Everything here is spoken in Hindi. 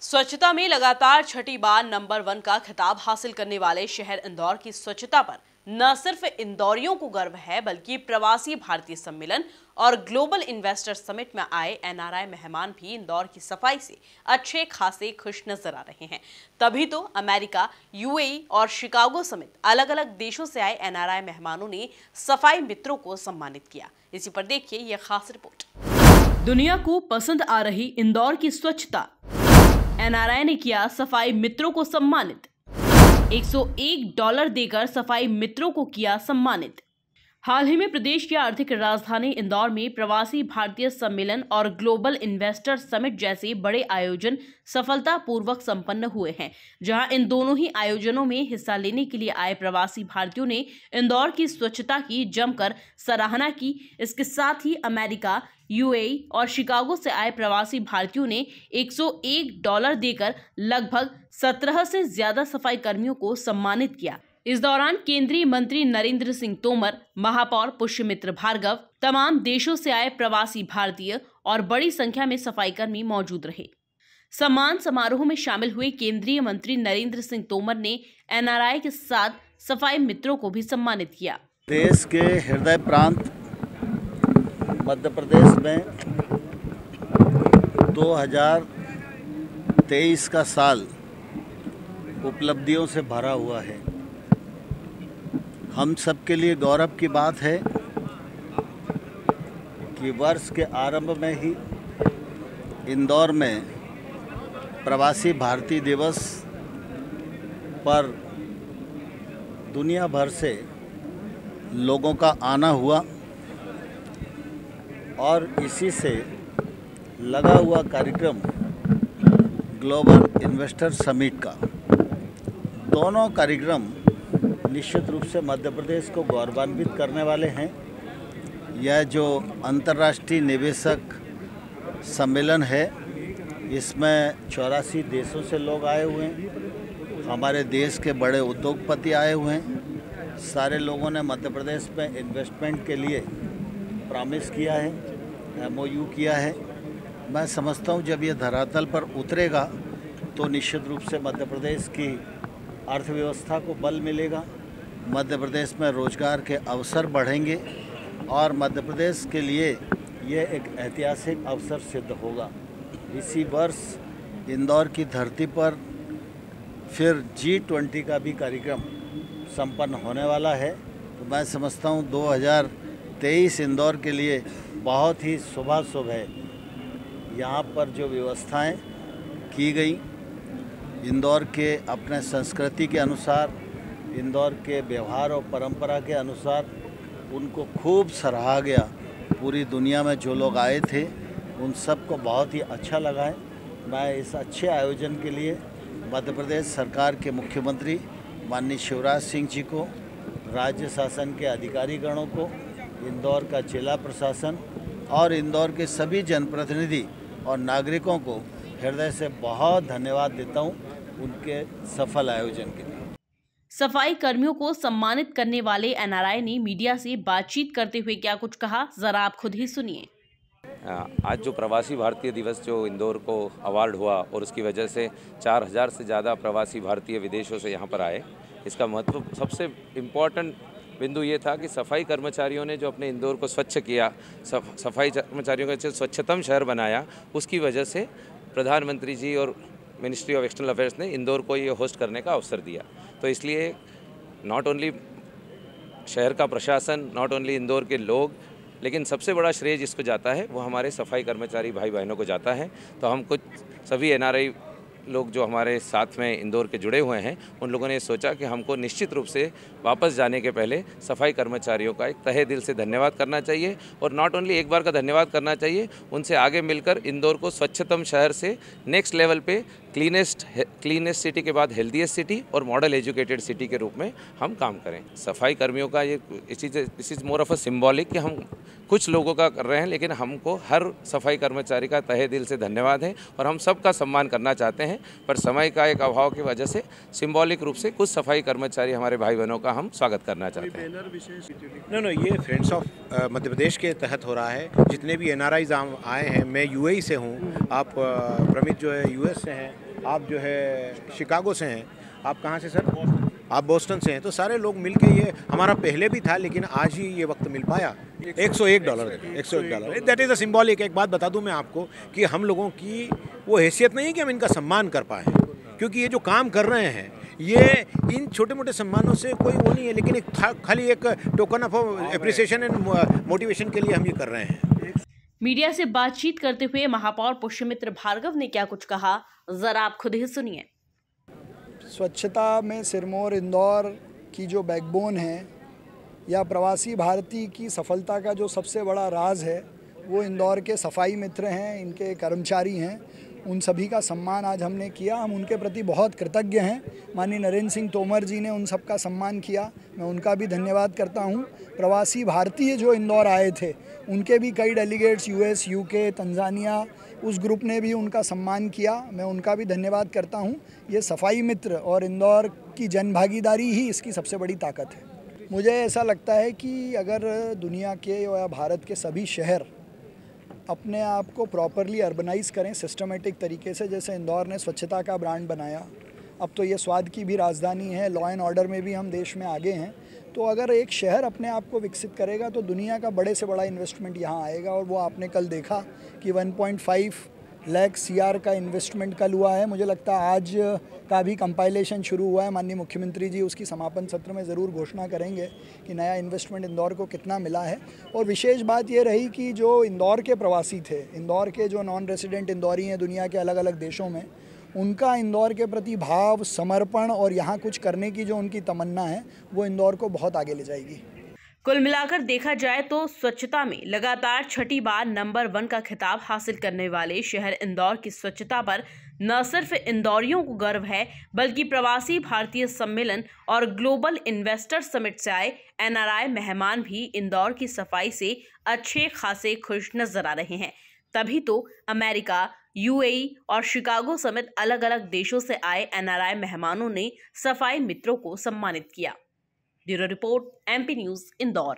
स्वच्छता में लगातार छठी बार नंबर 1 का खिताब हासिल करने वाले शहर इंदौर की स्वच्छता पर न सिर्फ इंदौरियों को गर्व है, बल्कि प्रवासी भारतीय सम्मेलन और ग्लोबल इन्वेस्टर समिट में आए एनआरआई मेहमान भी इंदौर की सफाई से अच्छे खासे खुश नजर आ रहे हैं। तभी तो अमेरिका, यूएई और शिकागो समेत अलग अलग देशों से आए एनआरआई मेहमानों ने सफाई मित्रों को सम्मानित किया। इसी पर देखिए यह खास रिपोर्ट। दुनिया को पसंद आ रही इंदौर की स्वच्छता, एनआरआई ने किया सफाई मित्रों को सम्मानित। $101 देकर सफाई मित्रों को किया सम्मानित। हाल ही में प्रदेश की आर्थिक राजधानी इंदौर में प्रवासी भारतीय सम्मेलन और ग्लोबल इन्वेस्टर समिट जैसे बड़े आयोजन सफलतापूर्वक संपन्न हुए हैं, जहां इन दोनों ही आयोजनों में हिस्सा लेने के लिए आए प्रवासी भारतीयों ने इंदौर की स्वच्छता की जमकर सराहना की। इसके साथ ही अमेरिका, यूएई और शिकागो से आए प्रवासी भारतीयों ने $101 देकर लगभग 17 से ज्यादा सफाई कर्मियों को सम्मानित किया। इस दौरान केंद्रीय मंत्री नरेंद्र सिंह तोमर, महापौर पुष्यमित्र भार्गव, तमाम देशों से आए प्रवासी भारतीय और बड़ी संख्या में सफाई कर्मी मौजूद रहे। सम्मान समारोह में शामिल हुए केंद्रीय मंत्री नरेंद्र सिंह तोमर ने एनआरआई के साथ सफाई मित्रों को भी सम्मानित किया। देश के हृदय प्रांत मध्य प्रदेश में 2023 का साल उपलब्धियों से भरा हुआ है। हम सबके लिए गौरव की बात है कि वर्ष के आरंभ में ही इंदौर में प्रवासी भारतीय दिवस पर दुनिया भर से लोगों का आना हुआ और इसी से लगा हुआ कार्यक्रम ग्लोबल इन्वेस्टर समिट का। दोनों कार्यक्रम निश्चित रूप से मध्य प्रदेश को गौरवान्वित करने वाले हैं। यह जो अंतर्राष्ट्रीय निवेशक सम्मेलन है, इसमें 84 देशों से लोग आए हुए हैं। हमारे देश के बड़े उद्योगपति आए हुए हैं। सारे लोगों ने मध्य प्रदेश में इन्वेस्टमेंट के लिए प्रॉमिस किया है, एमओयू किया है। मैं समझता हूँ जब ये धरातल पर उतरेगा तो निश्चित रूप से मध्य प्रदेश की अर्थव्यवस्था को बल मिलेगा, मध्य प्रदेश में रोजगार के अवसर बढ़ेंगे और मध्य प्रदेश के लिए ये एक ऐतिहासिक अवसर सिद्ध होगा। इसी वर्ष इंदौर की धरती पर फिर G20 का भी कार्यक्रम संपन्न होने वाला है। तो मैं समझता हूँ 2023 इंदौर के लिए बहुत ही शुभाशुभ है। यहाँ पर जो व्यवस्थाएं की गई, इंदौर के अपने संस्कृति के अनुसार, इंदौर के व्यवहार और परंपरा के अनुसार उनको खूब सराहा गया। पूरी दुनिया में जो लोग आए थे उन सबको बहुत ही अच्छा लगा है। मैं इस अच्छे आयोजन के लिए मध्य प्रदेश सरकार के मुख्यमंत्री माननीय शिवराज सिंह जी को, राज्य शासन के अधिकारीगणों को, इंदौर का जिला प्रशासन और इंदौर के सभी जनप्रतिनिधि और नागरिकों को हृदय से बहुत धन्यवाद देता हूँ उनके सफल आयोजन के लिए। सफाई कर्मियों को सम्मानित करने वाले एनआरआई ने मीडिया से बातचीत करते हुए क्या कुछ कहा, जरा आप खुद ही सुनिए। आज जो प्रवासी भारतीय दिवस जो इंदौर को अवार्ड हुआ और उसकी वजह से 4000 से ज़्यादा प्रवासी भारतीय विदेशों से यहाँ पर आए, इसका महत्व सबसे इम्पोर्टेंट बिंदु ये था कि सफाई कर्मचारियों ने जो अपने इंदौर को स्वच्छ किया, सफाई कर्मचारियों को स्वच्छतम शहर बनाया, उसकी वजह से प्रधानमंत्री जी और मिनिस्ट्री ऑफ एक्सटर्नल अफेयर्स ने इंदौर को ये होस्ट करने का अवसर दिया। तो इसलिए नॉट ओनली शहर का प्रशासन, नॉट ओनली इंदौर के लोग, लेकिन सबसे बड़ा श्रेय जिसको जाता है वो हमारे सफाई कर्मचारी भाई बहनों को जाता है। तो हम कुछ सभी एनआरआई लोग जो हमारे साथ में इंदौर के जुड़े हुए हैं, उन लोगों ने सोचा कि हमको निश्चित रूप से वापस जाने के पहले सफाई कर्मचारियों का एक तहे दिल से धन्यवाद करना चाहिए और नॉट ओनली एक बार का धन्यवाद करना चाहिए, उनसे आगे मिलकर इंदौर को स्वच्छतम शहर से नेक्स्ट लेवल पे क्लीनेस्ट सिटी के बाद हेल्दीएस्ट सिटी और मॉडल एजुकेटेड सिटी के रूप में हम काम करें। सफाई कर्मियों का ये इस is more of a symbolic कि हम कुछ लोगों का कर रहे हैं, लेकिन हमको हर सफाई कर्मचारी का तहे दिल से धन्यवाद है और हम सबका सम्मान करना चाहते हैं। पर समय का एक अभाव की वजह से सिंबॉलिक रूप से कुछ सफाई कर्मचारी हमारे भाई बहनों का हम स्वागत करना चाहते हैं। ये फ्रेंड्स ऑफ मध्य प्रदेश के तहत हो रहा है। जितने भी एनआरआईज आए हैं, मैं यूएई से हूँ, आप प्रमित जो है यूएस से हैं, आप जो है शिकागो से हैं, आप कहाँ से सर? आप बोस्टन से हैं। तो सारे लोग मिलके, ये हमारा पहले भी था लेकिन आज ही ये वक्त मिल पाया। $101, $101। That is a symbolic. एक बात बता दूं मैं आपको कि हम लोगों की वो हैसियत नहीं है कि हम इनका सम्मान कर पाए, क्योंकि ये जो काम कर रहे हैं ये इन छोटे मोटे सम्मानों से कोई वो नहीं है, लेकिन खाली एक token of appreciation and motivation के लिए हम ये कर रहे हैं। मीडिया से बातचीत करते हुए महापौर पुष्यमित्र भार्गव ने क्या कुछ कहा, जरा आप खुद ही सुनिए। स्वच्छता में सिरमौर इंदौर की जो बैकबोन है या प्रवासी भारतीय की सफलता का जो सबसे बड़ा राज है वो इंदौर के सफाई मित्र हैं, इनके कर्मचारी हैं। उन सभी का सम्मान आज हमने किया। हम उनके प्रति बहुत कृतज्ञ हैं। माननीय नरेंद्र सिंह तोमर जी ने उन सब का सम्मान किया, मैं उनका भी धन्यवाद करता हूं। प्रवासी भारतीय जो इंदौर आए थे उनके भी कई डेलीगेट्स US, UK, तंजानिया, उस ग्रुप ने भी उनका सम्मान किया, मैं उनका भी धन्यवाद करता हूं। ये सफाई मित्र और इंदौर की जनभागीदारी ही इसकी सबसे बड़ी ताकत है। मुझे ऐसा लगता है कि अगर दुनिया के या भारत के सभी शहर अपने आप को प्रॉपरली अर्बनाइज करें सिस्टमेटिक तरीके से, जैसे इंदौर ने स्वच्छता का ब्रांड बनाया, अब तो ये स्वाद की भी राजधानी है, लॉ एंड ऑर्डर में भी हम देश में आगे हैं। तो अगर एक शहर अपने आप को विकसित करेगा तो दुनिया का बड़े से बड़ा इन्वेस्टमेंट यहाँ आएगा। और वो आपने कल देखा कि 1.5 लाख CR का इन्वेस्टमेंट कल हुआ है। मुझे लगता है आज का भी कंपाइलेशन शुरू हुआ है। माननीय मुख्यमंत्री जी उसकी समापन सत्र में ज़रूर घोषणा करेंगे कि नया इन्वेस्टमेंट इंदौर को कितना मिला है। और विशेष बात ये रही कि जो इंदौर के प्रवासी थे, इंदौर के जो नॉन रेसिडेंट इंदौरी हैं दुनिया के अलग अलग देशों में, उनका इंदौर के प्रति भाव, समर्पण और यहाँ कुछ करने की जो उनकी तमन्ना है वो इंदौर को बहुत आगे ले जाएगी। कुल मिलाकर देखा जाए तो स्वच्छता में लगातार छठी बार नंबर 1 का खिताब हासिल करने वाले शहर इंदौर की स्वच्छता पर न सिर्फ इंदौरियों को गर्व है, बल्कि प्रवासी भारतीय सम्मेलन और ग्लोबल इन्वेस्टर समिट से आए NRI मेहमान भी इंदौर की सफाई से अच्छे खासे खुश नजर आ रहे हैं। तभी तो अमेरिका, UAE और शिकागो समेत अलग अलग देशों से आए NRI मेहमानों ने सफाई मित्रों को सम्मानित किया। Bureau report, MP news, Indore.